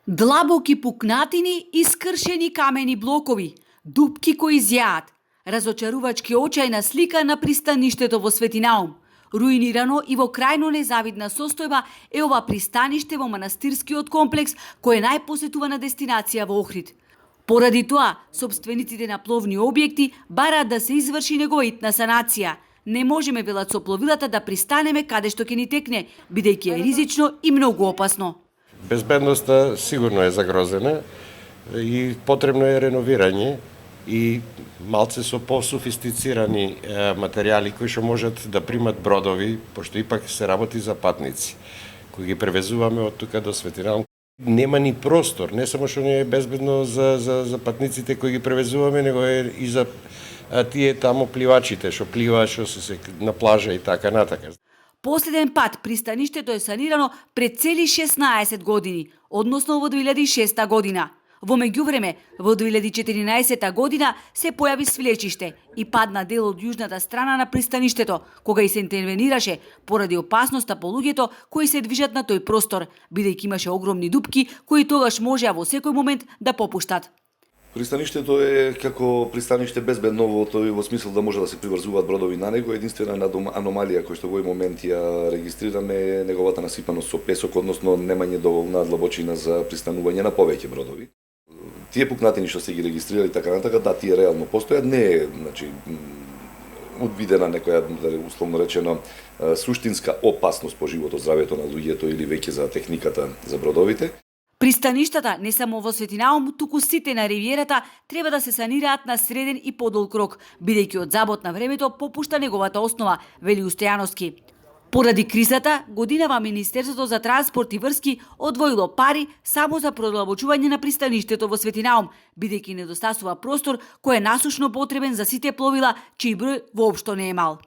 Длабоки пукнатини и скршени камени блокови, дупки кои зјаат, разочарувачки очајна слика на пристаништето во Светинаум. Руинирано и во крајно незавидна состојба е ова пристаниште во манастирскиот комплекс, кој е најпосетувана дестинација во Охрид. Поради тоа, сопствениците на пловни објекти бараат да се изврши негова итна санација. Не можеме, велат, со пловилата да пристанеме каде што ќе ни текне, бидејќи е ризично и многу опасно. Безбедноста сигурно е загрозена и потребно е реновирање и малце со пософистицирани материјали кои што можат да примат бродови, пошто ипак се работи за патници, кои ги превезуваме од тука до Светинаум. Нема ни простор, не само што не е безбедно за патниците кои ги превезуваме, него е и за тие тамо пливачите што пливаат, што се на плажа и така натака. Последен пат пристаништето е санирано пред цели 16 години, односно во 2006 година. Во меѓувреме, во 2014 година се појави свлечиште и падна дел од јужната страна на пристаништето, кога и се интервенираше поради опасноста по луѓето кои се движат на тој простор, бидејќи имаше огромни дупки кои тогаш можеа во секој момент да попуштат. Пристаништето е како пристаниште безбедно во смисол да може да се приврзуваат бродови на него. Единствена аномалија која што во овој момент ја регистрираме е неговата насипаност со песок, односно немање доволна длабочина за пристанување на повеќе бродови. Тие пукнатини што се ги регистрирали така натака, да, тие реално постојат, не е, одвидена некоја, условно речено, суштинска опасност по животот, здравјето на луѓето или веќе за техниката за бродовите. Пристаништата, не само во Светинаум, туку сите на ривиерата треба да се санираат на среден и подолг рок, бидејќи од забот на времето попушта неговата основа, вели Устојановски. Поради кризата, годинава Министерството за транспорт и врски одвоило пари само за продлабочување на пристаништето во Светинаум, бидејќи недостасува простор кој е насушно потребен за сите пловила, чиј број воопшто не е мал.